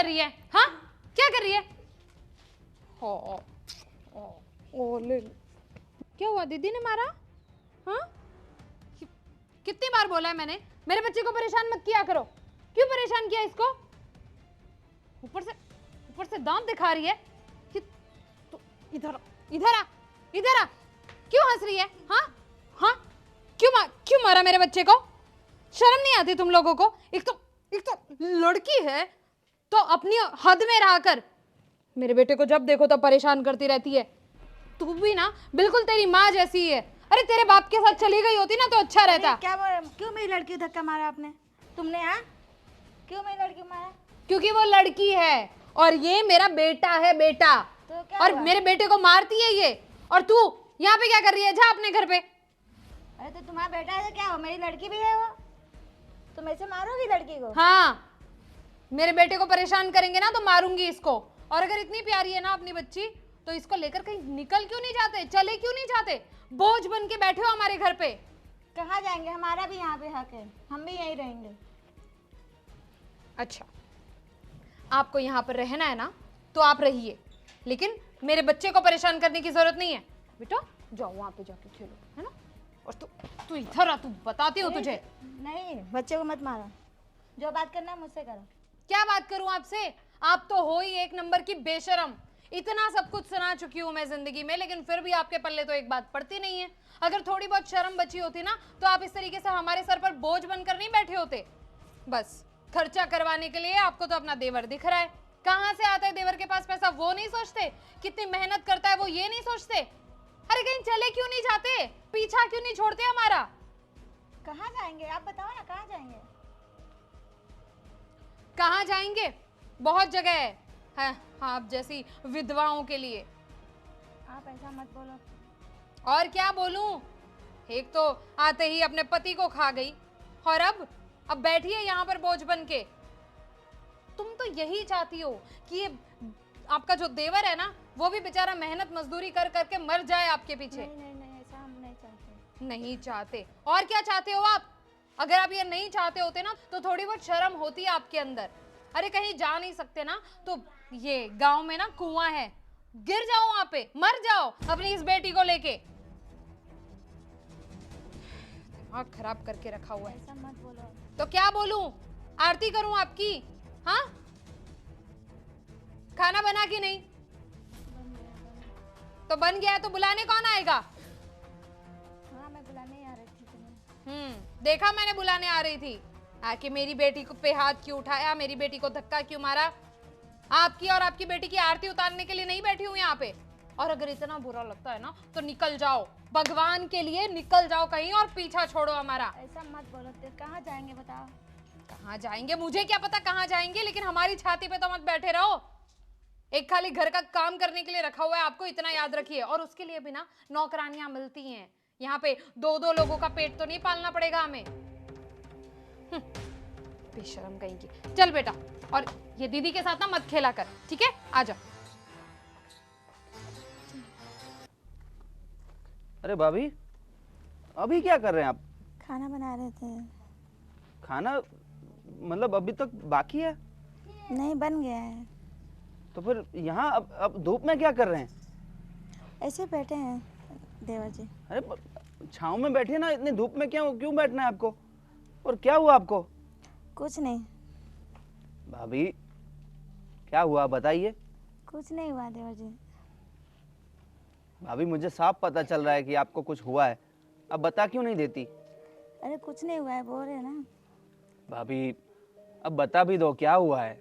कर रही है? हाँ, क्या कर रही है? ओ ले, क्या हुआ? दीदी ने मारा? हाँ, कितनी बार बोला है मैंने, मेरे बच्चे को परेशान मत किया करो। क्यों परेशान किया इसको? ऊपर से दांत दिखा रही है कि तू इधर आ। क्यों हंस रही है? हाँ हाँ, क्यों मारा मेरे बच्चे को? शर्म नहीं आती तुम लोगों को? एक तो लड़की है तो अपनी हद में रहा कर। मेरे बेटे को जब देखो तब परेशान करती रहती है। तू भी ना बिल्कुल तेरी माँ जैसी ही है। अरे तेरे बाप के साथ चली गई होती ना तो अच्छा रहता। क्या क्यों मेरी लड़की को धक्का मारा आपने? तुमने? हाँ, क्यों मेरी लड़की को मारा? क्योंकि वो लड़की है और ये मेरा बेटा है, बेटा। तो क्या और हुआ? मेरे बेटे को मारती है ये, और तू यहाँ पे क्या कर रही है? जा अपने घर पे। अरे तो तुम्हारा बेटा है तो क्या हो, मेरी लड़की भी है वो। तुम ऐसे मारोगी लड़की को? हाँ, मेरे बेटे को परेशान करेंगे ना तो मारूंगी इसको। और अगर इतनी प्यारी है ना अपनी बच्ची तो इसको लेकर कहीं निकल क्यों नहीं जाते? चले क्यों नहीं जाते? बोझ बन के बैठे हो हमारे घर पे। कहाँ जाएंगे? हमारा भी यहाँ पे हक है, हम भी यहीं रहेंगे। अच्छा, आपको यहाँ पर रहना है ना तो आप रहिए, लेकिन मेरे बच्चे को परेशान करने की जरूरत नहीं है। बेटा जाओ वहां पे जाके खेलो, है ना? और तू इधर आ, तू बताती हूँ तुझे। नहीं, बच्चे को मत मारो, जो बात करना है मुझसे करो। क्या बात करूं आपसे? आप तो हो ही एक नंबर की बेशरम। इतना सब कुछ सुना चुकी हूं मैं जिंदगी में, लेकिन फिर भी आपके पल्ले तो एक बात पड़ती नहीं है। अगर थोड़ी बहुत शर्म बची होती ना तो आप इस तरीके से हमारे सर पर बोझ बनकर नहीं बैठे होते। बस खर्चा करवाने के लिए आपको तो अपना देवर दिख रहा है। कहाँ से आता है देवर के पास पैसा वो नहीं सोचते, कितनी मेहनत करता है वो ये नहीं सोचते। अरे कहीं चले क्यों नहीं जाते? पीछा क्यों नहीं छोड़ते हमारा? कहाँ जाएंगे आप बताओ ना, कहाँ जाएंगे? कहाँ जाएंगे? बहुत जगह है आप जैसी विधवाओं के लिए। आप ऐसा मत बोलो। और क्या बोलूं? एक तो आते ही अपने पति को खा गई, और अब बैठी है यहाँ पर बोझ बन के। तुम तो यही चाहती हो कि ये आपका जो देवर है ना वो भी बेचारा मेहनत मजदूरी कर करके मर जाए आपके पीछे। नहीं, ऐसा हम नहीं चाहते। नहीं चाहते? और क्या चाहते हो आप? अगर आप ये नहीं चाहते होते ना तो थोड़ी बहुत शर्म होती आपके अंदर। अरे कहीं जा नहीं सकते ना तो ये गांव में ना कुआं है, गिर जाओ वहां पे, मर जाओ अपनी इस बेटी को लेके। दिमाग खराब करके रखा हुआ है। ऐसा मत बोलो। तो क्या बोलूं? आरती करूं आपकी? हाँ, खाना बना कि नहीं? तो बन गया है तो बुलाने कौन आएगा? हाँ, मैं बुलाने आ रही थी तुम्हें। देखा मैंने बुलाने आ रही थी। आके मेरी बेटी को पे हाथ क्यों उठाया, मेरी बेटी को धक्का क्यों मारा? आपकी और आपकी बेटी की आरती उतारने के लिए नहीं बैठी हूँ यहाँ पे। और अगर इतना बुरा लगता है ना तो निकल जाओ, भगवान के लिए निकल जाओ कहीं और पीछा छोड़ो हमारा। ऐसा मत बोलो। कहाँ जाएंगे बताओ? कहाँ जाएंगे मुझे क्या पता कहाँ जाएंगे, लेकिन हमारी छाती पे तो मत बैठे रहो। एक खाली घर का काम करने के लिए रखा हुआ है आपको, इतना याद रखिए। और उसके लिए भी ना नौकरानियां मिलती हैं यहाँ पे। दो दो लोगों का पेट तो नहीं पालना पड़ेगा हमें। बेशरम कहीं की। चल बेटा, और ये दीदी के साथ ना मत खेला कर, ठीक है? आजा। अरे भाभी, अभी क्या कर रहे हैं आप? खाना बना रहे थे। खाना मतलब अभी तक बाकी है? नहीं, बन गया है। तो फिर यहाँ अब धूप में क्या कर रहे हैं? ऐसे बैठे हैं देवर जी। अरे छाँव में बैठिए ना, इतनी धूप में क्यों बैठना है आपको? और क्या हुआ आपको? कुछ नहीं। भाभी क्या हुआ बताइए। कुछ नहीं हुआ देवर जी। भाभी मुझे साफ पता चल रहा है कि आपको कुछ हुआ है, अब बता क्यों नहीं देती? अरे कुछ नहीं हुआ है, बोल रहे ना। भाभी अब बता भी दो, क्या हुआ है?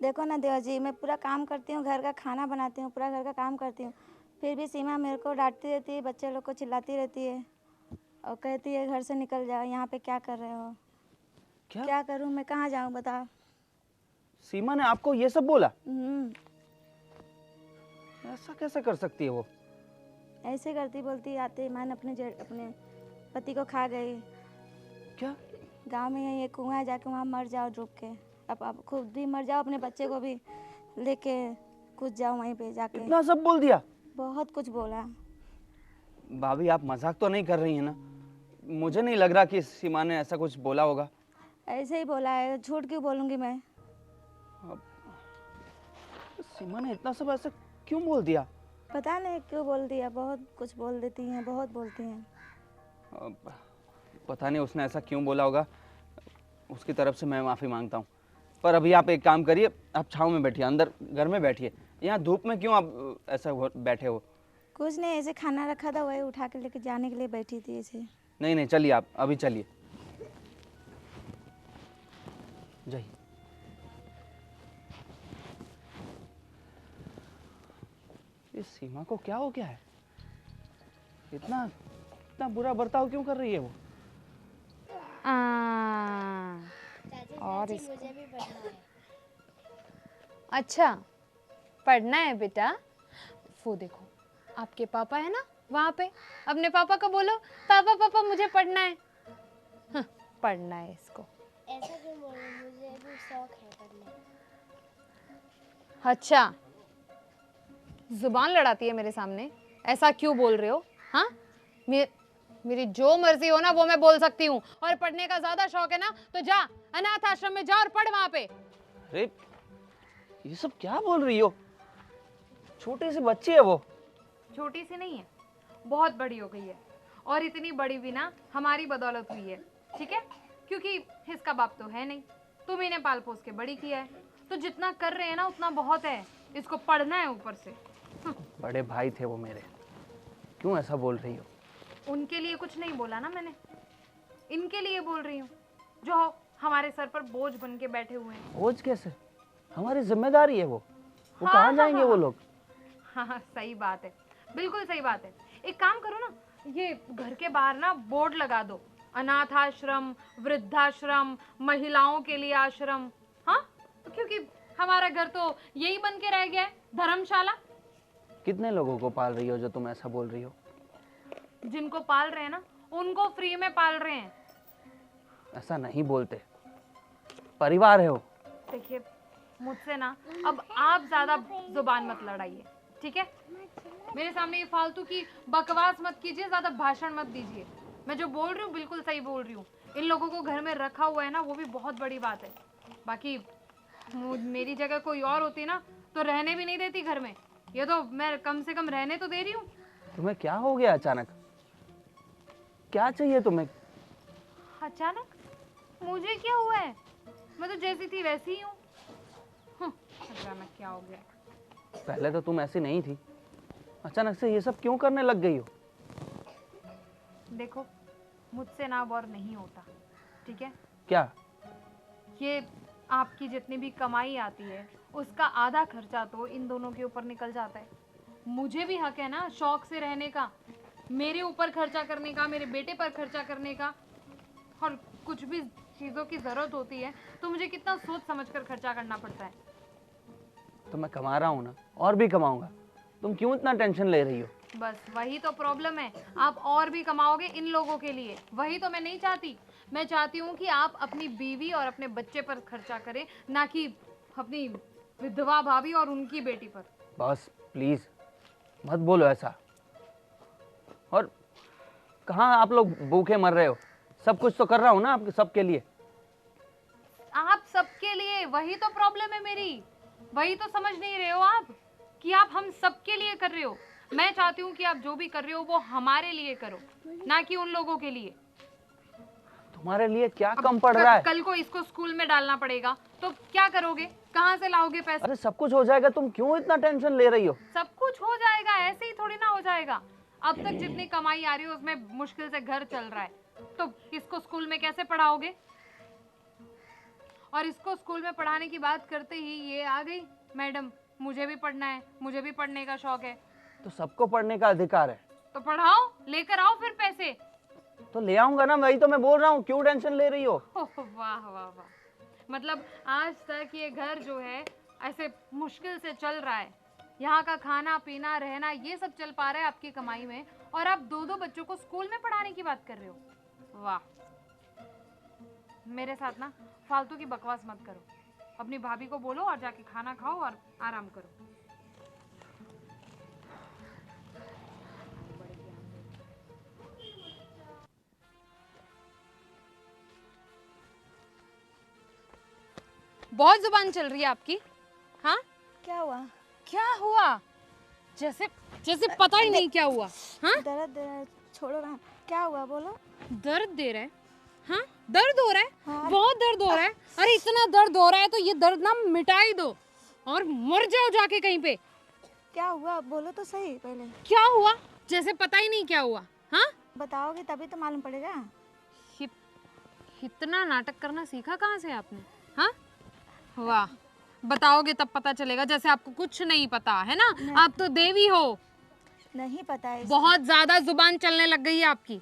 देखो ना देवर जी, मैं पूरा काम करती हूँ, घर का खाना बनाती हूँ, पूरा घर का काम करती हूँ, फिर भी सीमा मेरे को डांटती रहती है, बच्चे लोग को चिल्लाती रहती है और कहती है घर से निकल जाओ, यहाँ पे क्या कर रहे हो? क्या करूँ मैं, कहाँ जाऊँ बताओ? सीमा ने आपको ये सब बोला? ऐसा कैसे कर सकती है वो? ऐसे करती बोलती आते मान अपने पति को खा गई। क्या? गांव में यही एक कुआं है, जाके वहाँ मर जाओ डूब के। अब खुद भी मर जाओ, अपने बच्चे को भी लेके कूद जाओ वहीं पे जाके। इतना सब बोल दिया? बहुत कुछ बोला। भाभी आप मजाक तो नहीं कर रही हैं ना? मुझे नहीं लग रहा कि सीमा ने ऐसा कुछ बोला होगा। ऐसे ही बोला है, झूठ क्यों बोलूँगी मैं? सीमा ने इतना सब ऐसा क्यों बोल दिया? पता नहीं क्यों बोल दिया, बहुत कुछ बोल देती हैं, बहुत बोलती हैं। पता नहीं उसने ऐसा क्यों बोला होगा, उसकी तरफ से मैं माफ़ी मांगता हूँ। पर अभी आप एक काम करिए, आप छाँव में बैठिए, अंदर घर में बैठिए। यहाँ धूप में क्यों आप ऐसा बैठे हो? कुछ नहीं, ऐसे खाना रखा था वही उठा के लेके जाने के लिए बैठी थी ऐसे। नहीं नहीं, चलिए आप अभी चलिए। जाइए। इस सीमा को क्या हो गया है? इतना इतना बुरा बर्ताव क्यों कर रही है वो? और चाची मुझे भी पढ़ना है। अच्छा, पढ़ना है बेटा? वो देखो आपके पापा है ना वहाँ पे, अपने पापा को बोलो पापा पापा मुझे पढ़ना है। हाँ, पढ़ना है इसको। ऐसा क्यों बोल रहे हो? मुझे भी शौक है पढ़ने का। अच्छा, जुबान लड़ाती है मेरे सामने, ऐसा क्यों बोल रहे हो? हाँ, मेरी जो मर्जी हो ना वो मैं बोल सकती हूँ। और पढ़ने का ज्यादा शौक है ना तो जा अनाथ आश्रम में जा और पढ़ वहाँ पे। अरे ये सब क्या बोल रही हो? छोटी सी बच्ची है वो। छोटी सी नहीं है, बहुत बड़ी हो गई है। और इतनी बड़ी भी ना हमारी बदौलत हुई है, ठीक है? क्योंकि इसका बाप तो है नहीं, तुम इन्हें पाल पोस के बड़ी किया है, तो जितना कर रहे हैं ना उतना बहुत है। इसको पढ़ना है ऊपर से। बड़े भाई थे वो मेरे, क्यों ऐसा बोल रही हो? उनके लिए कुछ नहीं बोला ना मैंने, इनके लिए बोल रही हूँ जो हमारे सर पर बोझ बन के बैठे हुए हैं। बोझ कैसे? हमारी जिम्मेदारी है वो हाँ, कहाँ हाँ, जाएंगे वो लोग? हाँ हाँ, सही बात है, बिल्कुल सही बात है। एक काम करो ना, ये घर के बाहर ना बोर्ड लगा दो, अनाथ आश्रम, वृद्धाश्रम, महिलाओं के लिए आश्रम। हाँ, क्योंकि हमारा घर तो यही बन के रह गया है, धर्मशाला। कितने लोगों को पाल रही हो जो तुम ऐसा बोल रही हो? जिनको पाल रहे हैं ना उनको फ्री में पाल रहे हैं। ऐसा नहीं बोलते, परिवार है वो। देखिए मुझसे ना अब आप ज्यादा जुबान मत लड़ाइए, ठीक है? मेरे सामने ये फालतू की बकवास मत कीजिए, ज्यादा भाषण मत दीजिए। मैं जो बोल रही हूँ बिल्कुल सही बोल रही हूँ। इन लोगों को घर में रखा हुआ है ना वो भी बहुत बड़ी बात है। बाकी मेरी जगह कोई और होती ना तो रहने भी नहीं देती घर में। ये तो मैं कम से कम रहने तो दे रही हूँ। तुम्हें क्या हो गया अचानक? क्या चाहिए तुम्हें? अचानक मुझे क्या हुआ है? मैं तो जैसी थी वैसी ही हूँ। अचानक क्या हो गया? पहले तो तुम ऐसी नहीं थी, अचानक से ये सब क्यों करने लग गई हो? देखो मुझसे ना अब और नहीं होता, ठीक है? क्या? ये आपकी जितनी भी कमाई आती है उसका आधा खर्चा तो इन दोनों के ऊपर निकल जाता है। मुझे भी हक है ना शौक से रहने का, मेरे ऊपर खर्चा करने का, मेरे बेटे पर खर्चा करने का। और कुछ भी चीज़ों की ज़रूरत होती है तो मुझे कितना सोच समझ कर खर्चा करना पड़ता है। तो मैं कमा रहा हूँ ना, और भी कमाऊंगा, तुम क्यों इतना टेंशन ले रही हो? बस वही तो प्रॉब्लम है, आप और भी कमाओगे इन लोगों के लिए। वही तो मैं नहीं चाहती। मैं चाहती हूँ कि आप अपनी बीवी और अपने बच्चे पर खर्चा करें, ना कि अपनी विधवा भाभी और उनकी बेटी पर। बस प्लीज मत बोलो ऐसा। और कहाँ आप लोग भूखे मर रहे हो? सब कुछ तो कर रहा हूँ ना आपके सबके लिए। आप सबके लिए, वही तो प्रॉब्लम है मेरी। वही तो समझ नहीं रहे हो आप कि आप हम सबके लिए कर रहे हो। मैं चाहती हूँ कि आप जो भी कर रहे हो वो हमारे लिए करो, ना कि उन लोगों के लिए। तुम्हारे लिए क्या कम पड़ रहा है? कल को इसको स्कूल में डालना पड़ेगा तो क्या करोगे? कहाँ से लाओगे पैसे? अरे सब कुछ हो जाएगा, तुम क्यों इतना टेंशन ले रही हो? सब कुछ हो जाएगा, ऐसे ही थोड़ी ना हो जाएगा। अब तक जितनी कमाई आ रही है उसमें मुश्किल से घर चल रहा है, तो इसको स्कूल में कैसे पढ़ाओगे? और इसको स्कूल में पढ़ाने की बात करते ही ये आ गई, मैडम मुझे भी पढ़ना है, मुझे भी पढ़ने का शौक है। तो सबको पढ़ने का अधिकार है, तो पढ़ाओ, लेकर आओ फिर पैसे। तो ले आऊंगा ना, वही तो मैं बोल रहा हूँ, क्यों टेंशन ले रही हो? वाह वाह वाह, मतलब आज तक ये घर जो है ऐसे मुश्किल से चल रहा है। यहाँ का खाना पीना रहना ये सब चल पा रहा है आपकी कमाई में, और आप दो दो बच्चों को स्कूल में पढ़ाने की बात कर रहे हो। वाह। मेरे साथ ना फालतू की बकवास मत करो। अपनी भाभी को बोलो और जाके खाना खाओ और आराम करो। बहुत जुबान चल रही है आपकी। हाँ, क्या हुआ? क्या हुआ? जैसे जैसे पता ही नहीं क्या हुआ। हाँ, दर्द दे रहा है, छोड़ो ना। क्या हुआ बोलो? दर्द दे रहा है। हाँ, दर्द हो रहा है। हाँ। बहुत दर्द हो रहा है। अरे इतना दर्द हो रहा है तो ये दर्द ना मिटा ही दो और मर जाओ जाके कहीं पे। क्या हुआ बोलो तो सही पहले। क्या हुआ? जैसे पता ही नहीं क्या हुआ। हाँ, बताओगे तभी तो मालूम पड़ेगा। ये इतना नाटक करना सीखा कहाँ से आपने? हाँ, वाह, बताओगे तब पता चलेगा। जैसे आपको कुछ नहीं पता है ना। आप तो देवी हो। नहीं पता है। बहुत ज्यादा जुबान चलने लग गई है आपकी।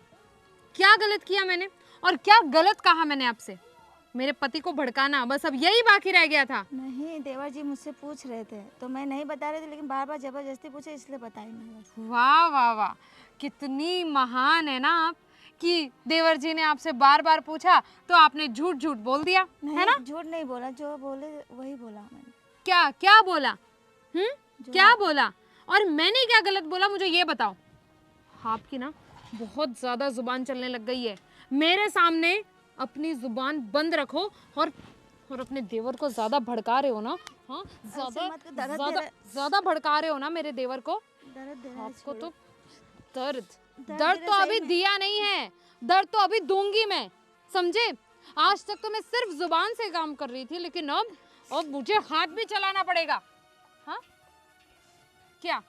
क्या गलत किया मैंने और क्या गलत कहा मैंने आपसे? मेरे पति को भड़काना, बस अब यही बाकी रह गया था। नहीं, देवर जी मुझसे पूछ रहे थे तो मैं नहीं बता रही थी, लेकिन बार बार जबरदस्ती पूछे इसलिए बताई नहीं बस। वाह वाह वाह, कितनी महान है ना आप कि देवर जी ने आपसे बार बार पूछा तो आपने झूठ झूठ बोल दिया, है ना? नहीं, झूठ नहीं बोला, जो बोले वही बोला मैंने। क्या क्या बोला? क्या बोला? और मैंने क्या गलत बोला मुझे ये बताओ। आपकी ना बहुत ज्यादा जुबान चलने लग गई है। मेरे सामने अपनी जुबान बंद रखो और अपने देवर को ज्यादा भड़का रहे हो ना। हाँ, ज्यादा मत, दर्द दे ज्यादा रहा है। ज्यादा भड़का रहे हो ना मेरे देवर को। दर्द दे रहा है, आपको छोड़ो। तो दर्द दर्द दर्द दे तो रहा अभी सही में। दिया नहीं है, दर्द तो अभी दूंगी मैं, समझे? आज तक तो मैं सिर्फ जुबान से काम कर रही थी, लेकिन अब मुझे हाथ भी चलाना पड़ेगा। हाँ, क्या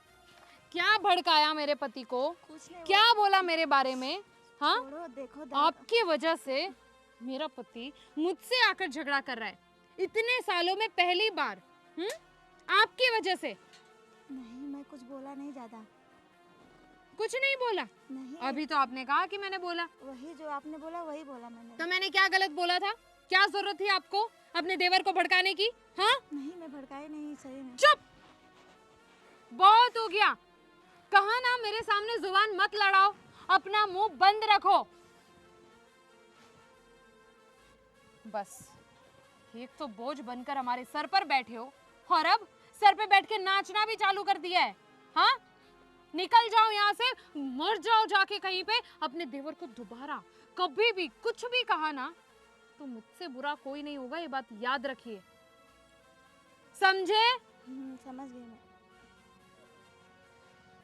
क्या भड़काया मेरे पति को? कुछ नहीं क्या बोला मेरे बारे में? हाँ, छोड़ो, देखो दर्द। आपकी वजह से मेरा पति मुझसे आकर झगड़ा कर रहा है। इतने सालों में पहली बार। आपकी वजह से। नहीं, मैं कुछ बोला नहीं ज्यादा। कुछ नहीं बोला? नहीं, अभी तो आपने कहा कि मैंने बोला। वही जो आपने बोला वही बोला मैंने। तो मैंने क्या गलत बोला था? क्या जरूरत थी आपको अपने देवर को भड़काने की? हाँ, नहीं, मैं भड़काई नहीं, सही में। चुप, बहुत हो गया। कहा ना मेरे सामने जुबान मत लड़ाओ, अपना मुंह बंद रखो। बस एक तो बोझ बनकर हमारे सर पर बैठे हो और अब सर पे बैठ के नाचना भी चालू कर दिया है। हाँ, निकल जाओ यहाँ से, मर जाओ जाके कहीं पे। अपने देवर को दोबारा कभी भी कुछ भी कहा ना तो मुझसे बुरा कोई नहीं होगा, ये बात याद रखिए, समझे? समझ गई मैं।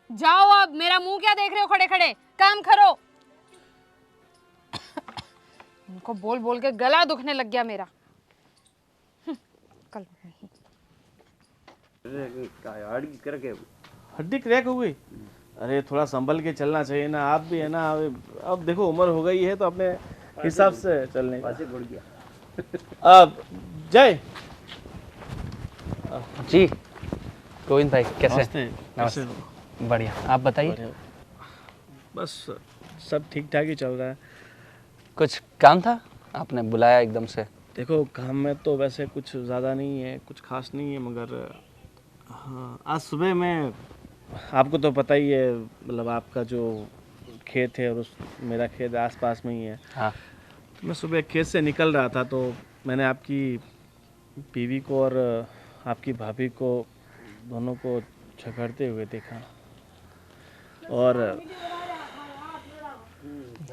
जाओ, अब मेरा मुंह क्या देख रहे हो खड़े खड़े? काम करो। इनको बोल बोल के गला दुखने लग गया मेरा। कल हड्डी क्रैक हो गई। अरे थोड़ा संभल के चलना चाहिए ना, आप भी है ना। अब देखो उम्र हो गई है तो अपने हिसाब से चलने का। अब जय जी गोविंद भाई, कैसे? नमस्ते। कैसे हो? बढ़िया, आप बताइए। बढ़िया। बस सब ठीक ठाक ही चल रहा है। कुछ काम था, आपने बुलाया एकदम से? देखो काम में तो वैसे कुछ ज़्यादा नहीं है, कुछ खास नहीं है, मगर हाँ आज सुबह में आपको तो पता ही है, मतलब आपका जो खेत है और उस मेरा खेत आसपास में ही है। हाँ। तो मैं सुबह खेत से निकल रहा था तो मैंने आपकी बीवी को और आपकी भाभी को दोनों को झगड़ते हुए देखा। और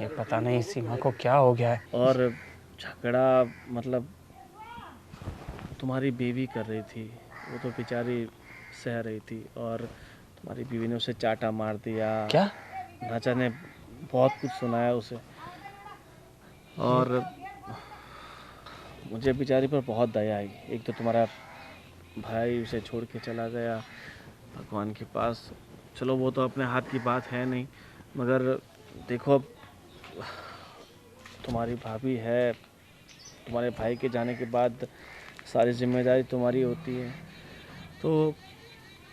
ये पता नहीं सीमा को क्या हो गया है। और झगड़ा मतलब तुम्हारी बीवी कर रही थी, वो तो बेचारी सह रही थी और तुम्हारी बीवी ने उसे चाटा मार दिया। क्या? ना जाने बहुत कुछ सुनाया उसे। और मुझे बेचारी पर बहुत दया आई। एक तो तुम्हारा भाई उसे छोड़ के चला गया भगवान के पास। चलो वो तो अपने हाथ की बात है नहीं, मगर देखो अब तुम्हारी भाभी है, तुम्हारे भाई के जाने के बाद सारी जिम्मेदारी तुम्हारी होती है। तो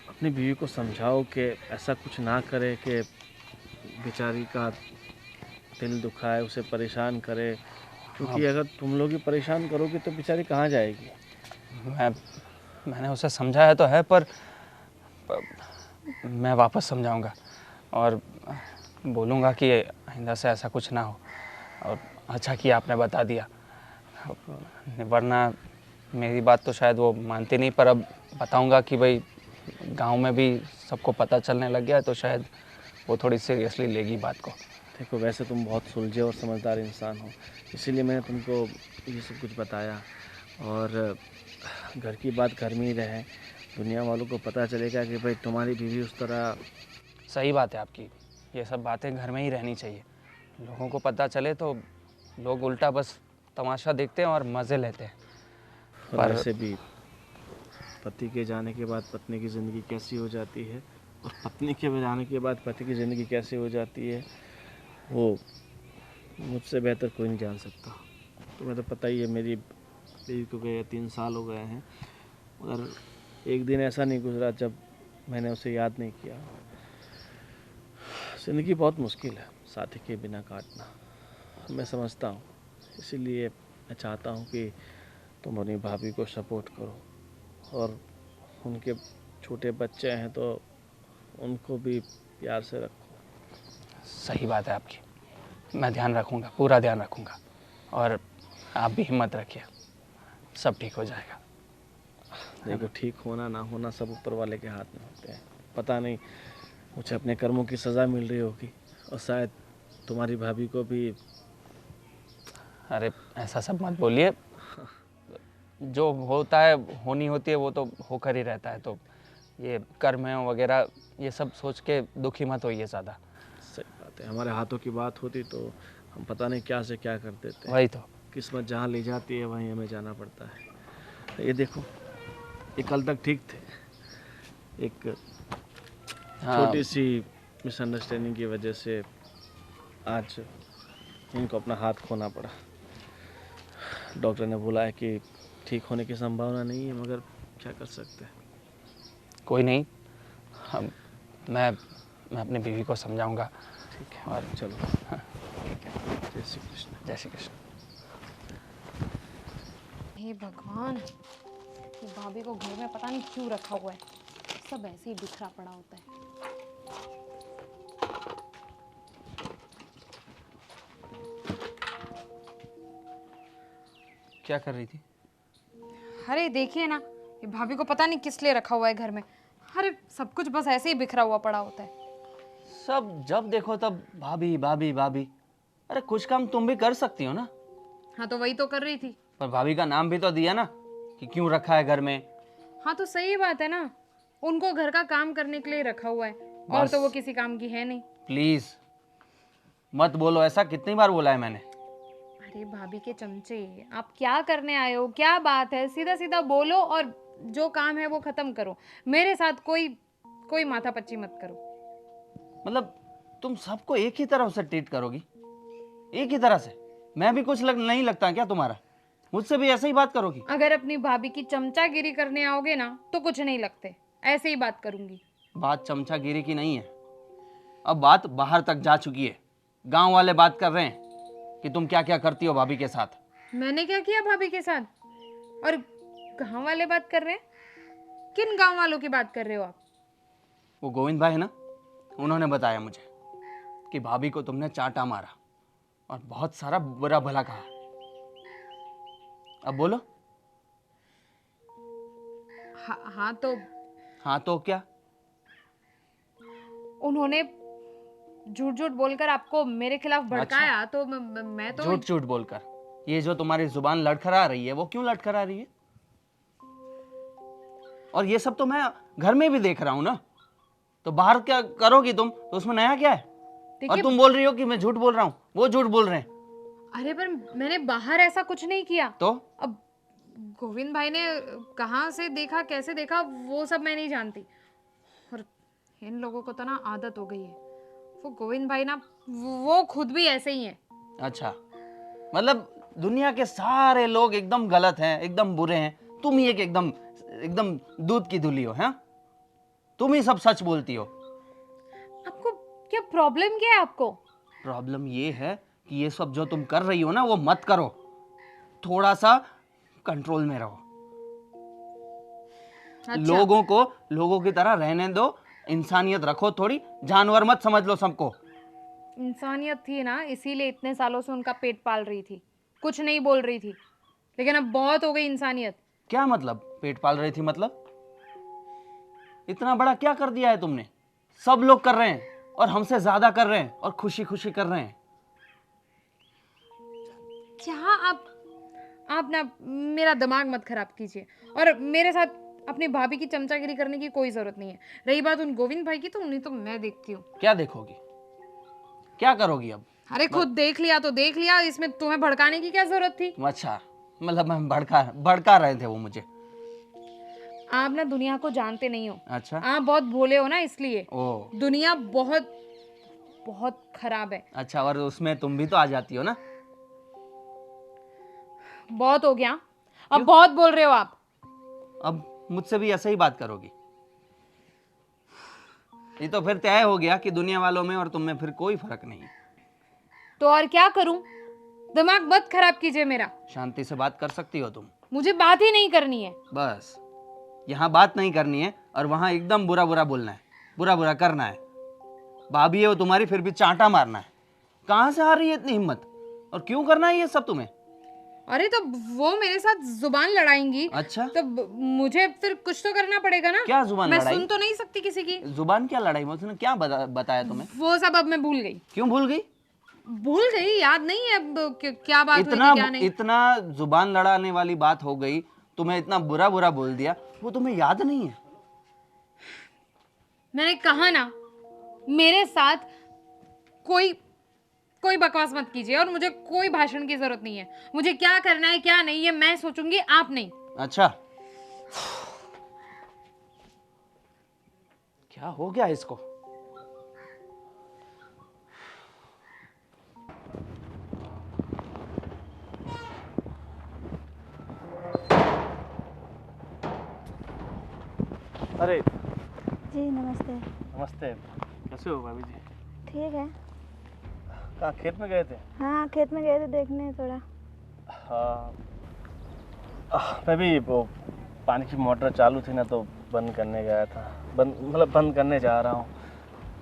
अपनी बीवी को समझाओ कि ऐसा कुछ ना करे कि बेचारी का दिल दुखाए, उसे परेशान करे, क्योंकि अगर तुम लोग ही परेशान करोगे तो बेचारी कहाँ जाएगी। मैंने उसे समझाया तो है, पर मैं वापस समझाऊंगा और बोलूँगा कि आइंदा से ऐसा कुछ ना हो। और अच्छा किया आपने बता दिया, वरना मेरी बात तो शायद वो मानती नहीं। पर अब बताऊंगा कि भाई गांव में भी सबको पता चलने लग गया है, तो शायद वो थोड़ी सीरियसली लेगी बात को। देखो वैसे तुम बहुत सुलझे और समझदार इंसान हो, इसीलिए मैंने तुमको ये सब कुछ बताया। और घर की बात घर में ही रहे, दुनिया वालों को पता चलेगा कि भाई तुम्हारी बीवी उस तरह। सही बात है आपकी, ये सब बातें घर में ही रहनी चाहिए। लोगों को पता चले तो लोग उल्टा बस तमाशा देखते हैं और मज़े लेते हैं। और वैसे भी पति के जाने के बाद पत्नी की ज़िंदगी कैसी हो जाती है और पत्नी के जाने के बाद पति की ज़िंदगी कैसी हो जाती है, वो मुझसे बेहतर कोई नहीं जान सकता। तुम्हें तो पता ही है, मेरी बीवी को गए 3 साल हो गए हैं, मगर एक दिन ऐसा नहीं गुजरा जब मैंने उसे याद नहीं किया। ज़िंदगी बहुत मुश्किल है साथी के बिना काटना, मैं समझता हूँ। इसीलिए मैं चाहता हूँ कि तुम अपनी भाभी को सपोर्ट करो, और उनके छोटे बच्चे हैं तो उनको भी प्यार से रखो। सही बात है आपकी, मैं ध्यान रखूँगा, पूरा ध्यान रखूँगा। और आप भी हिम्मत रखिए, सब ठीक हो जाएगा। देखो, ठीक होना ना होना सब ऊपर वाले के हाथ में होते हैं। पता नहीं मुझे अपने कर्मों की सज़ा मिल रही होगी, और शायद तुम्हारी भाभी को भी। अरे ऐसा सब मत बोलिए, जो होता है होनी होती है वो तो होकर ही रहता है। तो ये कर्म है वगैरह ये सब सोच के दुखी मत होइए ज़्यादा। सही बात है, हमारे हाथों की बात होती तो हम पता नहीं क्या से क्या कर देते हैं। वही तो। किस्मत जहाँ ले जाती है वहीं हमें जाना पड़ता है। ये देखो, ये कल तक ठीक थे, एक हाँ, छोटी सी मिसअंडरस्टैंडिंग की वजह से आज इनको अपना हाथ खोना पड़ा। डॉक्टर ने बोला है कि ठीक होने की संभावना नहीं है, मगर क्या कर सकते हैं। कोई नहीं, हम मैं अपनी बीवी को समझाऊंगा। ठीक है, और चलो। हाँ, ठीक है, जय श्री कृष्ण। जय श्री कृष्ण। हे भगवान, ये भाभी को घर में पता नहीं क्यों रखा हुआ है, सब ऐसे ही बिखरा पड़ा होता है। क्या कर रही थी? अरे देखिए ना, ये भाभी को पता नहीं किस लिए रखा हुआ है घर में। अरे सब कुछ बस ऐसे ही बिखरा हुआ पड़ा होता है। सब जब देखो तब भाभी भाभी भाभी। अरे कुछ काम तुम भी कर सकती हो ना। हाँ तो वही तो कर रही थी। पर भाभी का नाम भी तो दिया ना कि क्यों रखा है घर में। हाँ तो सही बात है ना, उनको घर का काम करने के लिए रखा हुआ है, और बस। तो वो किसी काम की है नहीं। प्लीज मत बोलो ऐसा, कितनी बार बोला है मैंने। अरे भाभी के चमचे, आप क्या करने आए हो, क्या बात है, सीधा सीधा बोलो और जो काम है वो खत्म करो। मेरे साथ कोई माथापच्ची मत करो। मतलब तुम सबको एक ही तरह से ट्रीट करोगी, एक ही तरह से। मैं भी कुछ नहीं लगता क्या तुम्हारा? मुझसे भी ऐसे ही बात करोगी? अगर अपनी भाभी की चमचागिरी करने आओगे ना तो कुछ नहीं लगते, ऐसे ही बात करूंगी। बात चमचागिरी की नहीं है, अब बात बाहर तक जा चुकी है। गांव वाले बात कर रहे हैं कि तुम क्या क्या करती हो भाभी के साथ। मैंने क्या किया भाभी के साथ? और गांव वाले बात कर रहे हैं? किन गांव वालों की बात कर रहे हो आप? वो गोविंद भाई है ना, उन्होंने बताया मुझे कि भाभी को तुमने चांटा मारा और बहुत सारा बुरा भला कहा। अब बोलो। हाँ तो हाँ तो क्या? उन्होंने झूठ झूठ बोलकर आपको मेरे खिलाफ भड़काया। तो मैं तो झूठ झूठ बोलकर ये जो तुम्हारी जुबान लड़खड़ा रही है वो क्यों लड़खड़ा रही है? और ये सब तो मैं घर में भी देख रहा हूं ना, तो बाहर क्या करोगी तुम? तो उसमें नया क्या है? और देखिए, तुम बोल रही हो कि मैं झूठ बोल रहा हूँ, वो झूठ बोल रहे हैं। अरे पर मैंने बाहर ऐसा कुछ नहीं किया। तो अब गोविंद भाई ने कहाँ से देखा, कैसे देखा, वो सब मैं नहीं जानती। और इन लोगों को तो ना आदत हो गई है। वो गोविंद भाई ना वो खुद भी ऐसे ही हैं। अच्छा, मतलब दुनिया के सारे लोग एकदम गलत हैं, एकदम बुरे हैं, तुम ही एक एकदम एकदम दूध की धुली हो। हैं, तुम ही सब सच बोलती हो। आपको क्या प्रॉब्लम, क्या है आपको? प्रॉब्लम ये है कि ये सब जो तुम कर रही हो ना वो मत करो, थोड़ा सा कंट्रोल में रहो। अच्छा। लोगों की तरह रहने दो, इंसानियत रखो थोड़ी, जानवर मत समझ लो सबको। इंसानियत थी ना, इसीलिए इतने सालों से उनका पेट पाल रही थी, कुछ नहीं बोल रही थी। लेकिन अब बहुत हो गई इंसानियत। क्या मतलब पेट पाल रही थी? मतलब इतना बड़ा क्या कर दिया है तुमने? सब लोग कर रहे हैं और हमसे ज्यादा कर रहे हैं और खुशी खुशी कर रहे हैं। क्या आप ना मेरा दिमाग मत खराब कीजिए और मेरे साथ अपनी भाभी की चमचागिरी करने की कोई जरूरत नहीं है। रही बात उन गोविंद भाई की, तो उन्हें तो मैं देखती हूँ। क्या देखोगी, क्या करोगी अब? अरे खुद देख लिया तो देख लिया, इसमें तुम्हें भड़काने की क्या जरूरत थी? अच्छा, मतलब मैं भड़का रहे थे वो मुझे। आप ना दुनिया को जानते नहीं हो। अच्छा। आप बहुत भोले हो ना, इसलिए। ओ दुनिया बहुत बहुत खराब है। अच्छा, और उसमें तुम भी तो आ जाती हो ना। बहुत हो गया, अब बहुत बोल रहे हो आप। अब मुझसे भी ऐसे ही बात करोगी? ये तो फिर तय हो गया कि दुनिया वालों में और तुम में फिर कोई फर्क नहीं है। तो और क्या करूं? दिमाग मत खराब कीजिए मेरा। शांति से बात कर सकती हो तुम? मुझे बात ही नहीं करनी है। बस, यहाँ बात नहीं करनी है और वहाँ एकदम बुरा बुरा बोलना है, बुरा बुरा करना है। भाभी है वो तुम्हारी, फिर भी चांटा मारना है। कहाँ से आ रही है इतनी हिम्मत, और क्यों करना है ये सब तुम्हें? अरे तो वो मेरे साथ जुबान लड़ाएंगी। अच्छा, तो मुझे फिर कुछ तो करना पड़ेगा ना। क्या जुबान मैं लड़ाई? सुन तो नहीं सकती किसी की। जुबान क्या लड़ाई? उसने क्या बताया तुम्हें? वो सब अब मैं भूल गई। क्यों भूल गई? भूल गई, याद नहीं है अब क्या बात हुई थी, क्या नहीं। इतना जुबान लड़ाने वाली बात हो गई, तुम्हें इतना बुरा बुरा बोल दिया, वो तुम्हें याद नहीं है? मैंने कहा ना, मेरे साथ कोई बकवास मत कीजिए, और मुझे कोई भाषण की जरूरत नहीं है। मुझे क्या करना है क्या नहीं, ये मैं सोचूंगी, आप नहीं। अच्छा, क्या हो गया इसको? अरे जी नमस्ते। नमस्ते, कैसे हो भाभी जी? ठीक है। कहाँ खेत में गए थे? हाँ खेत में गए थे देखने थोड़ा। हाँ, मैं भी वो पानी की मोटर चालू थी ना, तो बंद करने गया था। बंद करने जा रहा हूँ।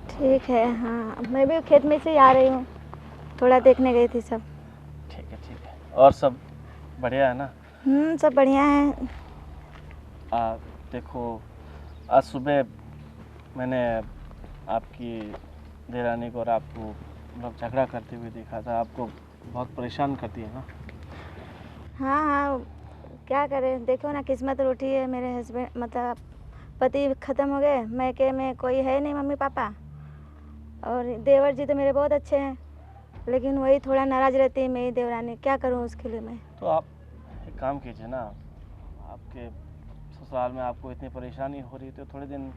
ठीक है। हाँ मैं भी खेत में से ही आ रही हूँ, थोड़ा देखने गई थी सब। ठीक है ठीक है। और सब बढ़िया है ना? सब बढ़िया है। देखो, आज सुबह मैंने आपकी देरानी को और आपको मतलब झगड़ा करते हुए देखा था। आपको बहुत परेशान करती है ना? हाँ हाँ, क्या करें, देखो ना किस्मत रूठी है। मेरे हस्बैंड मतलब पति ख़त्म हो गए, मैके में कोई है नहीं, मम्मी पापा। और देवर जी तो मेरे बहुत अच्छे हैं, लेकिन वही थोड़ा नाराज़ रहती है मेरी देवरानी। क्या करूँ उसके लिए मैं? तो आप एक काम कीजिए ना, आपके ससुराल में आपको इतनी परेशानी हो रही है तो थोड़े दिन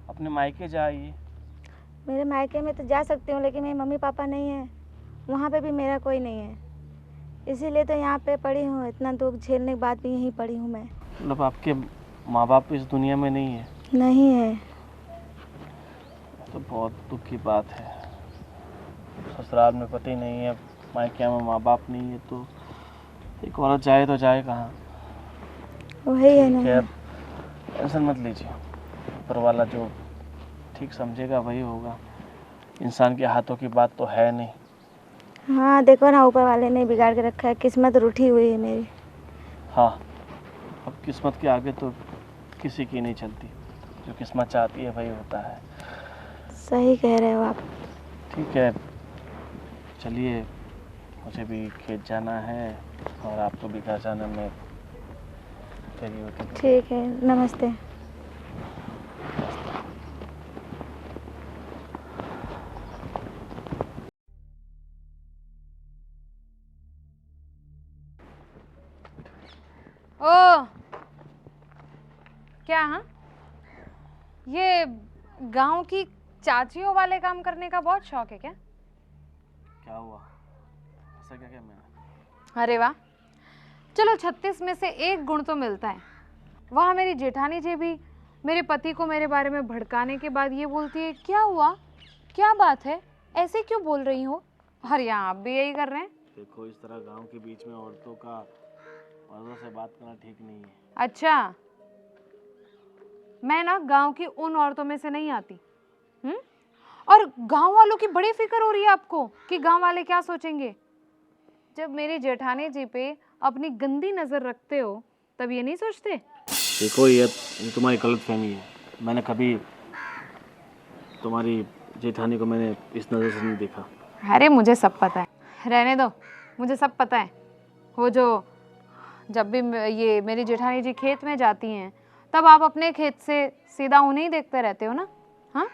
अपने मायके जाइए। मेरे मायके में तो जा सकती हूँ, लेकिन मेरे मम्मी पापा नहीं है, वहाँ पे भी मेरा कोई नहीं है, इसीलिए तो यहाँ पे पड़ी हूँ। इतना दुख झेलने के बाद भी यहीं पड़ी हूँ मैं। मतलब आपके माँ बाप इस दुनिया में नहीं है? नहीं है। तो बहुत दुख की बात है। ससुराल में पति नहीं है, मायके में माँ बाप नहीं है, तो एक औरत जाए तो जाए कहाँ? वही है खैर, ना। टेंशन मत लीजिए, ऊपर वाला जो ठीक समझेगा वही होगा। इंसान के हाथों की बात तो है नहीं। हाँ देखो ना, ऊपर वाले ने बिगाड़ के रखा है, किस्मत रूठी हुई है मेरी। हाँ, अब किस्मत के आगे तो किसी की नहीं चलती, जो किस्मत चाहती है वही होता है। सही कह रहे हो आप। ठीक है, चलिए, मुझे भी खेत जाना है और आपको भी घर जाना में देरी होती है। ठीक है, नमस्ते। ओ क्या? हाँ, ये गांव की चाचियों वाले काम करने का बहुत शौक है क्या? क्या हुआ? ऐसा क्या क्या मैंने? अरे वाह, चलो 36 में से एक गुण तो मिलता है। वहाँ मेरी जेठानी जी भी मेरे पति को मेरे बारे में भड़काने के बाद ये बोलती है, क्या हुआ, क्या बात है, ऐसे क्यों बोल रही हो? और यहाँ आप भी यही कर रहे हैं। देखो, इस तरह गांव के बीच में औरतों का मर्दों से बात करना ठीक नहीं है। अच्छा, मैं ना गांव की उन औरतों में से नहीं आती। और गांव वालों की बड़ी फिक्र हो रही है आपको कि गांव वाले क्या सोचेंगे। जब मेरी जेठानी जी पे अपनी गंदी नजर रखते हो तब ये नहीं सोचते? देखो, ये तुम्हारी गलतफहमी है। मैंने कभी तुम्हारी जेठानी को मैंने इस नज़र से नहीं देखा। अरे मुझे सब पता है, रहने दो, मुझे सब पता है। वो जो जब भी ये मेरी जेठानी जी खेत में जाती हैं तब आप अपने खेत से सीधा उन्हें ही देखते रहते हो ना। हाँ,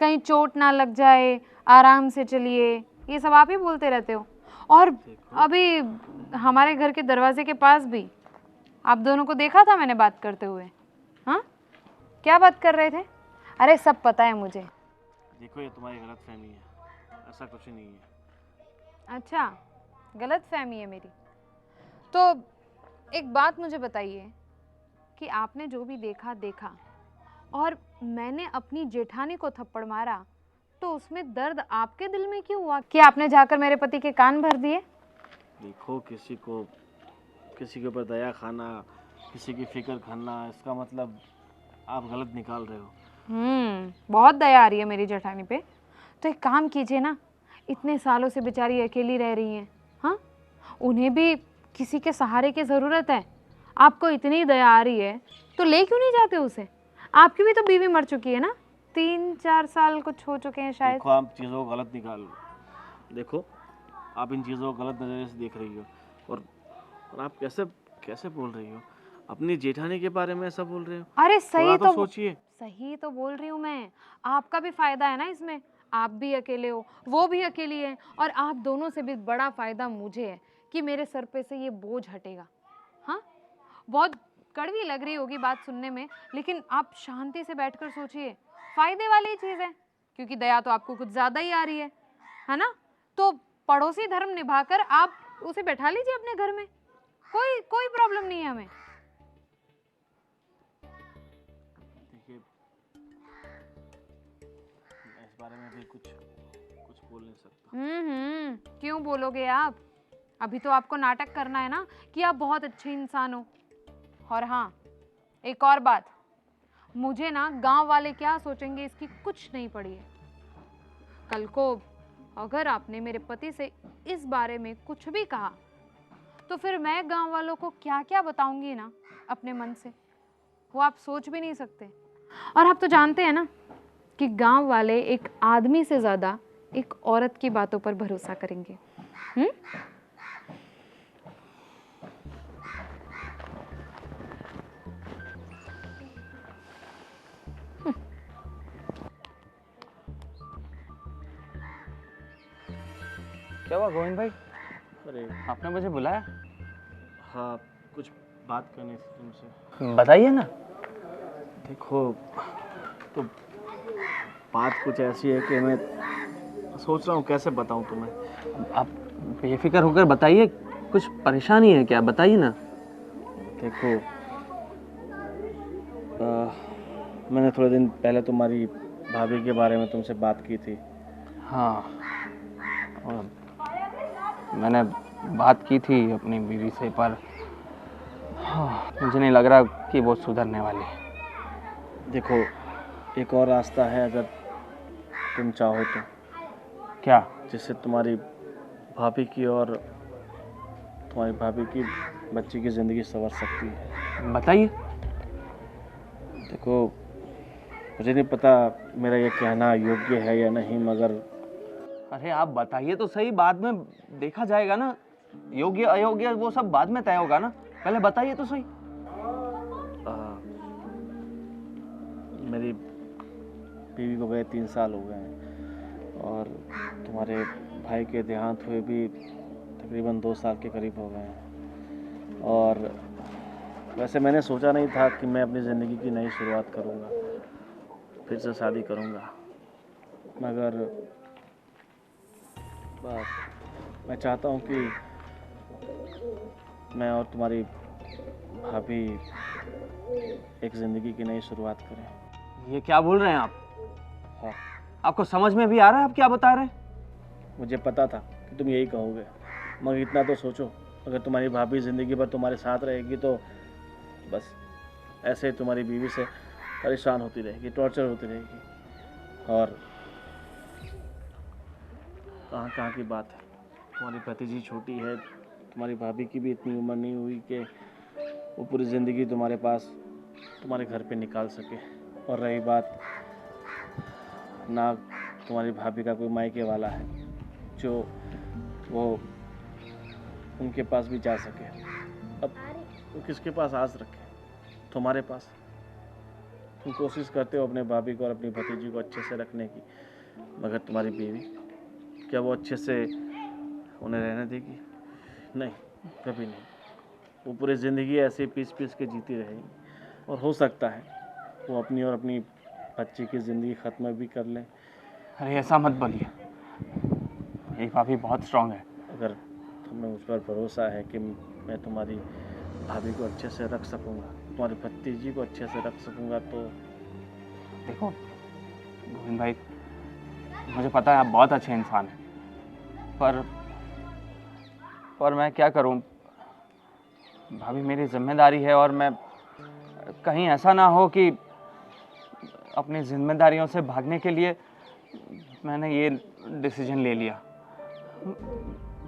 कहीं चोट ना लग जाए, आराम से चलिए, ये सब आप ही बोलते रहते हो। और अभी हमारे घर के दरवाजे के पास भी आप दोनों को देखा था मैंने बात करते हुए। हाँ, क्या बात कर रहे थे? अरे सब पता है मुझे। देखो, ये तुम्हारी गलतफहमी है, ऐसा कुछ नहीं है। अच्छा, गलत फहमी है मेरी। तो एक बात मुझे बताइए कि आपने जो भी देखा देखा और मैंने अपनी जेठानी को थप्पड़ मारा, तो उसमें दर्द आपके दिल में क्यों हुआ कि आपने जाकर मेरे पति के कान भर दिए? देखो, किसी के ऊपर दया खाना, किसी की फिक्र खाना, इसका मतलब आप गलत निकाल रहे हो। बहुत दया आ रही है मेरी जेठानी पे। तो एक काम कीजिए ना, इतने सालों से बेचारी अकेली रह रही हैं। हाँ, उन्हें भी किसी के सहारे की ज़रूरत है। आपको इतनी दया आ रही है तो ले क्यों नहीं जाते उसे? आपकी भी तो बीवी मर चुकी है ना, 3-4 साल कुछ हो चुके हैं शायद। देखो, आप चीज़ों को गलत निकाल देखो, आप इन चीज़ों को गलत नज़रिए से देख रही हो। और आप कैसे बोल रही हो? अपनी जेठानी के बारे में ऐसा बोल रहे हो? अरे थोड़ा तो सोचिए। सही तो बोल रही हूँ मैं। आपका भी फायदा है ना इसमें। आप भी अकेले हो, वो भी अकेली है, और आप दोनों से भी बड़ा फायदा मुझे है कि मेरे सर पे से ये बोझ हटेगा। हाँ, बहुत कड़वी लग रही होगी बात सुनने में, लेकिन आप शांति से बैठकर सोचिए, फायदे वाली चीज़ है, क्योंकि दया तो आपको कुछ ज़्यादा ही आ रही है ना? तो पड़ोसी धर्म निभाकर आप उसे बैठा लीजिए अपने घर में, कोई प्रॉब्लम नहीं है हमें। देखिए, मैं इस बारे में भी कुछ बोल नहीं सकता। क्यों बोलोगे आप? अभी तो आपको नाटक करना है ना कि आप बहुत अच्छे इंसान हो। और हाँ, एक और बात, मुझे ना गांव वाले क्या सोचेंगे इसकी कुछ नहीं पड़ी है। कल को अगर आपने मेरे पति से इस बारे में कुछ भी कहा, तो फिर मैं गांव वालों को क्या क्या बताऊंगी ना अपने मन से, वो आप सोच भी नहीं सकते। और आप तो जानते हैं ना कि गांव वाले एक आदमी से ज़्यादा एक औरत की बातों पर भरोसा करेंगे। क्या हुआ गोविंद भाई, अरे आपने मुझे बुलाया? हाँ, कुछ बात करनी थी तुमसे। बताइए ना। देखो, तो बात कुछ ऐसी है कि मैं सोच रहा हूँ कैसे बताऊँ तुम्हें। आप बेफिक्र होकर बताइए, कुछ परेशानी है क्या? बताइए ना। देखो, मैंने थोड़े दिन पहले तुम्हारी भाभी के बारे में तुमसे बात की थी। हाँ, और मैंने बात की थी अपनी बीवी से, पर हाँ, मुझे नहीं लग रहा कि वो सुधरने वाली है। देखो, एक और रास्ता है अगर तुम चाहो तो। क्या? जिससे तुम्हारी भाभी की और तुम्हारी भाभी की बच्ची की ज़िंदगी संवर सकती है। बताइए। देखो, मुझे नहीं पता मेरा ये कहना योग्य है या नहीं, मगर अरे आप बताइए तो सही, बाद में देखा जाएगा ना। योग्य अयोग्य वो सब बाद में तय होगा ना, पहले बताइए तो सही। मेरी बीवी को गए 3 साल हो गए हैं, और तुम्हारे भाई के देहांत हुए भी तकरीबन 2 साल के करीब हो गए हैं। और वैसे मैंने सोचा नहीं था कि मैं अपनी ज़िंदगी की नई शुरुआत करूँगा, फिर से शादी करूँगा, मगर मैं चाहता हूँ कि मैं और तुम्हारी भाभी एक ज़िंदगी की नई शुरुआत करें। ये क्या बोल रहे हैं आप? हाँ, आपको समझ में भी आ रहा है आप क्या बता रहे हैं? मुझे पता था कि तुम यही कहोगे, मगर इतना तो सोचो, अगर तुम्हारी भाभी ज़िंदगी भर तुम्हारे साथ रहेगी तो बस ऐसे ही तुम्हारी बीवी से परेशान होती रहेगी, टॉर्चर होती रहेगी। और कहाँ की बात है, तुम्हारी भतीजी छोटी है, तुम्हारी भाभी की भी इतनी उम्र नहीं हुई कि वो पूरी ज़िंदगी तुम्हारे पास तुम्हारे घर पे निकाल सके। और रही बात, ना तुम्हारी भाभी का कोई मायके वाला है जो वो उनके पास भी जा सके। अब वो किसके पास आस रखे? तुम्हारे पास। तुम कोशिश करते हो अपने भाभी को और अपनी भतीजी को अच्छे से रखने की, मगर तुम्हारी बीवी, क्या वो अच्छे से उन्हें रहने देगी? नहीं, कभी नहीं। वो पूरी ज़िंदगी ऐसे पीस पीस के जीती रहेगी, और हो सकता है वो अपनी और अपनी बच्ची की ज़िंदगी ख़त्म भी कर लें। अरे ऐसा मत बोलिए, मेरी भाभी बहुत स्ट्रांग है। अगर तुम्हें मुझ पर भरोसा है कि मैं तुम्हारी भाभी को अच्छे से रख सकूँगा, तुम्हारी भतीजी को अच्छे से रख सकूँगा, तो देखो गोविंद भाई, मुझे पता है आप बहुत अच्छे इंसान हैं, पर मैं क्या करूं, भाभी मेरी जिम्मेदारी है, और मैं कहीं ऐसा ना हो कि अपनी जिम्मेदारियों से भागने के लिए मैंने ये डिसीजन ले लिया।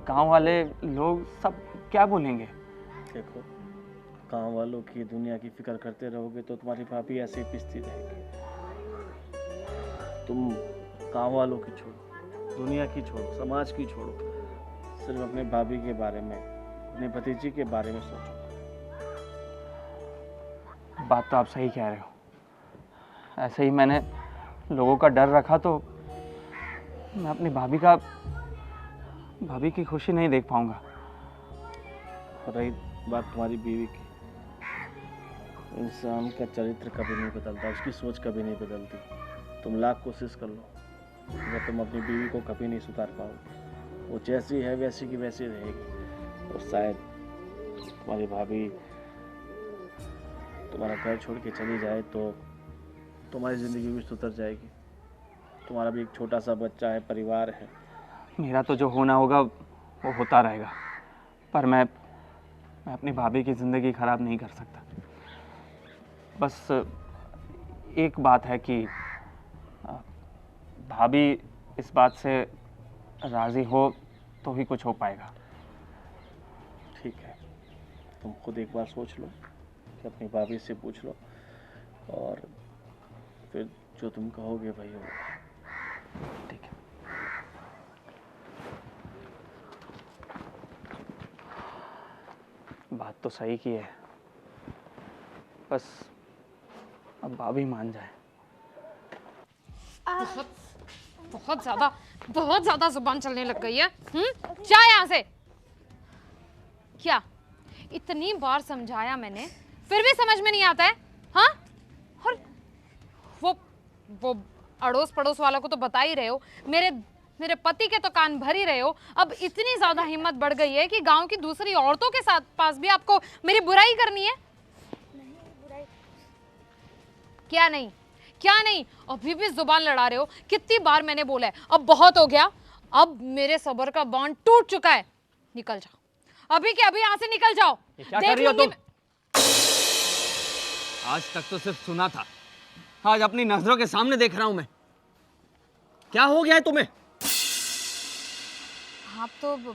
गांव वाले लोग सब क्या बोलेंगे? देखो, गांव वालों की, दुनिया की फिक्र करते रहोगे तो तुम्हारी भाभी ऐसे ही पिसती रहेगी। तुम गांव वालों की छोड़ो, दुनिया की छोड़ो, समाज की छोड़ो, सिर्फ अपने भाभी के बारे में, अपने भतीजी के बारे में सोचो। बात तो आप सही कह रहे हो। ऐसे ही मैंने लोगों का डर रखा तो मैं अपनी भाभी की खुशी नहीं देख पाऊंगा। रही बात तुम्हारी बीवी की, इंसान का चरित्र कभी नहीं बदलता, उसकी सोच कभी नहीं बदलती। तुम लाख कोशिश कर लो, मगर तुम अपनी बीवी को कभी नहीं सुधार पाओगे। वो जैसी है वैसी की वैसी रहेगी, और शायद तुम्हारी भाभी तुम्हारा घर छोड़ के चली जाए तो तुम्हारी ज़िंदगी भी सुधर जाएगी। तुम्हारा भी एक छोटा सा बच्चा है, परिवार है। मेरा तो जो होना होगा वो होता रहेगा, पर मैं अपनी भाभी की ज़िंदगी ख़राब नहीं कर सकता। बस एक बात है कि भाभी इस बात से राज़ी हो तो ही कुछ हो पाएगा। ठीक है, तुम खुद एक बार सोच लो, कि अपनी भाभी से पूछ लो, और फिर जो तुम कहोगे वही होगा। ठीक है। बात तो सही की है, बस अब भाभी मान जाए। बहुत ज्यादा जुबान चलने लग गई है। जा यहाँ से। क्या इतनी बार समझाया मैंने, फिर भी समझ में नहीं आता है? हाँ, और वो अड़ोस पड़ोस वालों को तो बता ही रहे हो, मेरे पति के तो कान भर ही रहे हो। अब इतनी ज्यादा हिम्मत बढ़ गई है कि गांव की दूसरी औरतों के साथ पास भी आपको मेरी बुराई करनी है। नहीं बुराई। क्या नहीं, अभी भी जुबान लड़ा रहे हो। कितनी बार मैंने बोला है, अब बहुत हो गया, अब मेरे सब्र का बांध टूट चुका है। निकल जाओ, अभी के अभी यहाँ से निकल जाओ। क्या कर रही हो तुम? आज तक तो सिर्फ सुना था, आज अपनी नजरों के सामने देख रहा हूं मैं। क्या हो गया है तुम्हें? आप तो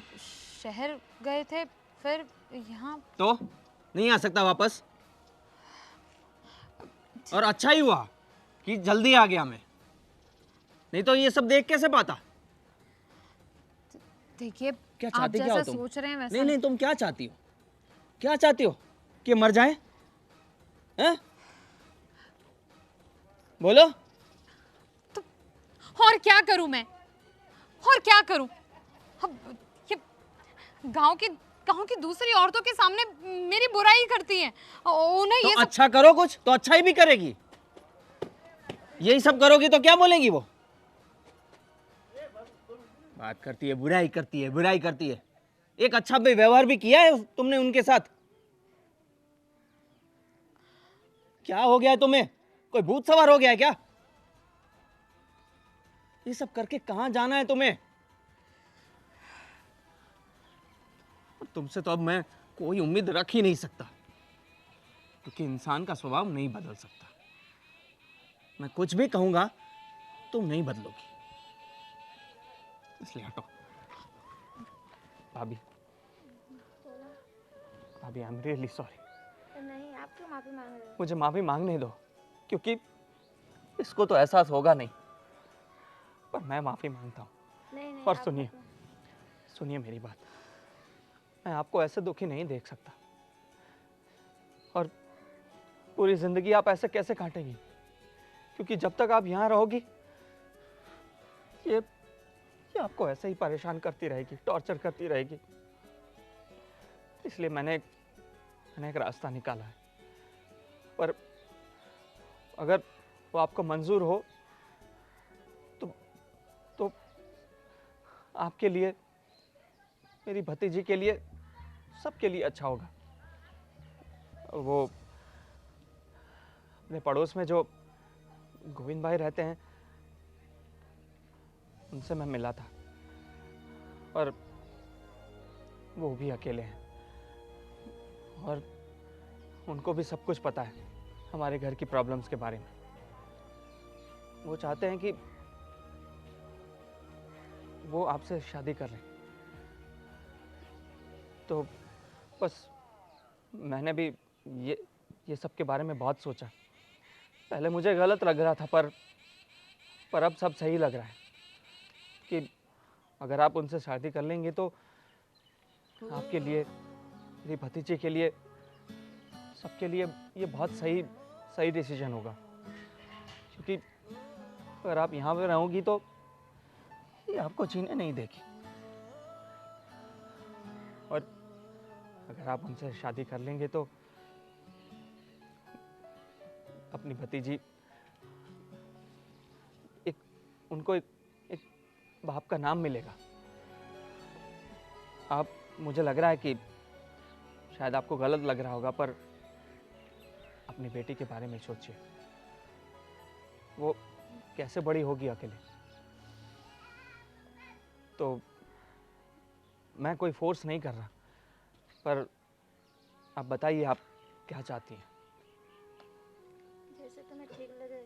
शहर गए थे, फिर यहाँ तो नहीं आ सकता वापस? और अच्छा ही हुआ कि जल्दी आ गया मैं, नहीं तो ये सब देख कैसे पाता। देखिए, क्या आप चाहती क्या जैसा हो तुम? सोच रहे हैं वैसा नहीं, तुम क्या चाहती हो? क्या चाहती हो कि मर जाए? हैं? बोलो। तो और क्या करूं मैं, और क्या करूं? अब ये गांव की दूसरी औरतों के सामने मेरी बुराई करती हैं, उन्हें तो ये सब... अच्छा करो कुछ, तो अच्छा ही भी करेगी। यही सब करोगी तो क्या बोलेंगी वो? बात करती है, बुराई करती है, बुराई करती है। एक अच्छा भी व्यवहार भी किया है तुमने उनके साथ? क्या हो गया है तुम्हें? कोई भूत सवार हो गया है क्या? ये सब करके कहां जाना है तुम्हें? तुमसे तो अब मैं कोई उम्मीद रख ही नहीं सकता, क्योंकि इंसान का स्वभाव नहीं बदल सकता। मैं कुछ भी कहूंगा तुम नहीं बदलोगी, इसलिए हटो। भाभी, आई एम रियली सॉरी। नहीं, आप क्यों माफ़ी मांग रहे हो? मुझे माफी मांगने दो, क्योंकि इसको तो एहसास होगा नहीं, पर मैं माफी मांगता हूँ। नहीं और आप सुनिए मेरी बात, मैं आपको ऐसे दुखी नहीं देख सकता, और पूरी जिंदगी आप ऐसे कैसे काटेंगी? क्योंकि जब तक आप यहाँ रहोगी ये आपको ऐसे ही परेशान करती रहेगी, टॉर्चर करती रहेगी। इसलिए मैंने एक रास्ता निकाला है। पर अगर वो आपको मंजूर हो तो आपके लिए, मेरी भतीजी के लिए, सबके लिए अच्छा होगा। वो अपने पड़ोस में जो गोविंद भाई रहते हैं, उनसे मैं मिला था और वो भी अकेले हैं और उनको भी सब कुछ पता है हमारे घर की प्रॉब्लम्स के बारे में। वो चाहते हैं कि वो आपसे शादी कर लें। तो बस मैंने भी ये सब के बारे में बहुत सोचा। पहले मुझे गलत लग रहा था पर अब सब सही लग रहा है कि अगर आप उनसे शादी कर लेंगे तो आपके लिए, मेरी भतीजे के लिए, सबके लिए ये बहुत सही डिसीजन होगा। क्योंकि अगर आप यहाँ पे रहोगी तो ये आपको जीने नहीं देगी, और अगर आप उनसे शादी कर लेंगे तो अपनी भतीजी उनको एक बाप का नाम मिलेगा। मुझे लग रहा है कि शायद आपको गलत लग रहा होगा, पर अपनी बेटी के बारे में सोचिए। वो कैसे बड़ी होगी अकेले। तो मैं कोई फोर्स नहीं कर रहा, पर आप बताइए आप क्या चाहती हैं। जैसे तुम्हें ठीक लगे,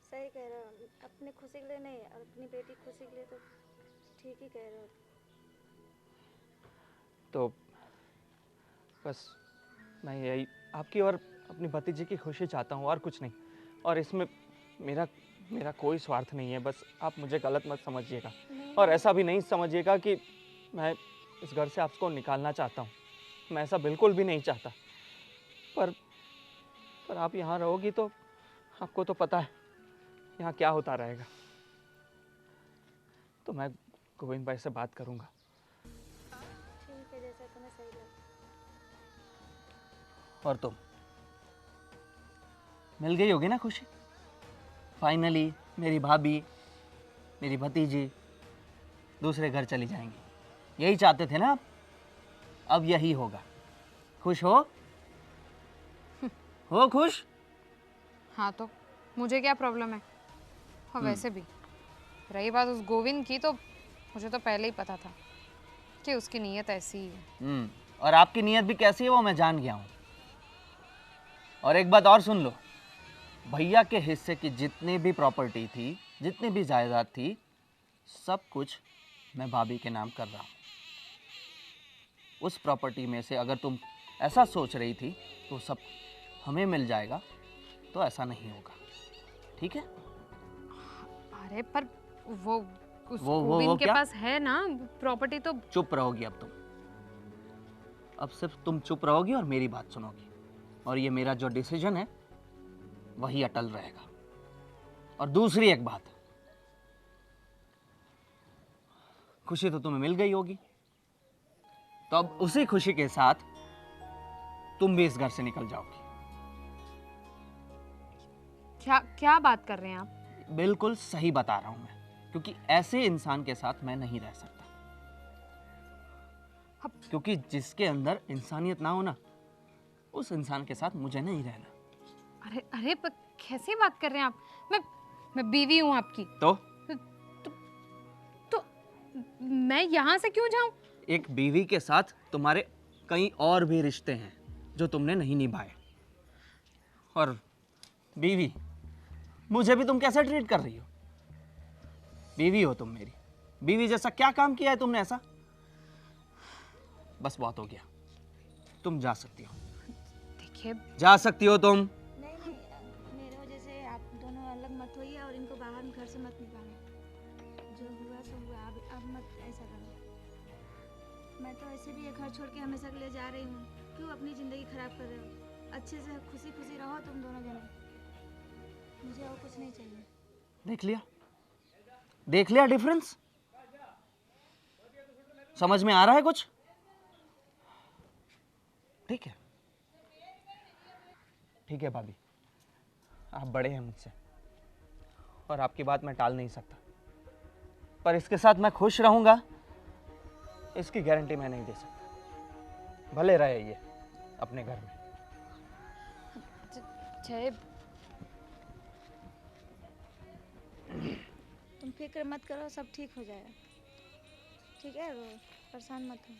सही कह रहे हो। अपनी खुशी के लिए नहीं, और अपनी बेटी की खुशी के लिए तो ठीक ही कह रहे हो। तो बस मैं यही आपकी और अपनी भतीजी की खुशी चाहता हूँ, और कुछ नहीं। और इसमें मेरा कोई स्वार्थ नहीं है। बस आप मुझे गलत मत समझिएगा, और ऐसा भी नहीं समझिएगा कि मैं इस घर से आपको निकालना चाहता हूँ। मैं ऐसा बिल्कुल भी नहीं चाहता। पर आप यहाँ रहोगी तो आपको तो पता है यहाँ क्या होता रहेगा। तो मैं गोविंद भाई से बात करूँगा। ठीक है, जैसा तुम्हें सही लगे। और तुम, मिल गई होगी ना खुशी? फाइनली मेरी भाभी, मेरी भतीजी दूसरे घर चली जाएंगी। यही चाहते थे ना आप? अब यही होगा। खुश हो खुश? हाँ, तो मुझे क्या प्रॉब्लम है। और वैसे भी रही बात उस गोविंद की, तो मुझे तो पहले ही पता था कि उसकी नीयत ऐसी ही है। और आपकी नीयत भी कैसी है वो मैं जान गया हूँ। और एक बात और सुन लो, भैया के हिस्से की जितनी भी प्रॉपर्टी थी, जितनी भी जायदाद थी, सब कुछ मैं भाभी के नाम कर रहा हूँ। उस प्रॉपर्टी में से अगर तुम ऐसा सोच रही थी तो सब हमें मिल जाएगा, तो ऐसा नहीं होगा। ठीक है? अरे पर वो गोविंद के क्या? पास है ना प्रॉपर्टी। तो चुप रहोगी अब तुम। अब सिर्फ तुम चुप रहोगी और मेरी बात सुनोगी, और ये मेरा जो डिसीजन है वही अटल रहेगा। और दूसरी एक बात, खुशी तो तुम्हें मिल गई होगी, तो अब उसी खुशी के साथ तुम भी इस घर से निकल जाओगी। क्या बात कर रहे हैं आप? बिल्कुल सही बता रहा हूं मैं, क्योंकि ऐसे इंसान के साथ मैं नहीं रह सकता। क्योंकि जिसके अंदर इंसानियत ना हो ना, उस इंसान के साथ मुझे नहीं रहना। अरे पर कैसी बात कर रहे हैं आप? मैं बीवी हूँ आपकी। तो मैं यहाँ से क्यों जाऊँ? एक बीवी के साथ तुम्हारे कई और भी रिश्ते हैं जो तुमने नहीं निभाए। और बीवी, मुझे भी तुम कैसे ट्रीट कर रही हो? बीवी हो तुम मेरी, बीवी जैसा क्या काम किया है तुमने ऐसा? बस बहुत हो गया, तुम जा सकती हो। देखिए, जा सकती हो तुम। नहीं, मेरे वजह से आप दोनों अलग मत होइए और इनको बाहर घर से मत निकालें। जो हुआ सो हुआ, अब मत ऐसा करो। मैं तो ऐसे भी ये घर छोड़ के हमेशा के लिए जा रही हूँ। क्यों अपनी ज़िंदगी खराब कर रहे हो? अच्छे से खुशी खुशी रहो तुम दोनों जने। मुझे और कुछ नहीं चाहिए। देख लिया डिफरेंस? समझ में आ रहा है कुछ? ठीक है, ठीक है भाभी, आप बड़े हैं मुझसे और आपकी बात मैं टाल नहीं सकता, पर इसके साथ मैं खुश रहूंगा इसकी गारंटी मैं नहीं दे सकता। भले रहे ये अपने घर में। जय, तुम फिक्र मत करो, सब ठीक हो जाएगा। ठीक है, परेशान मत हो।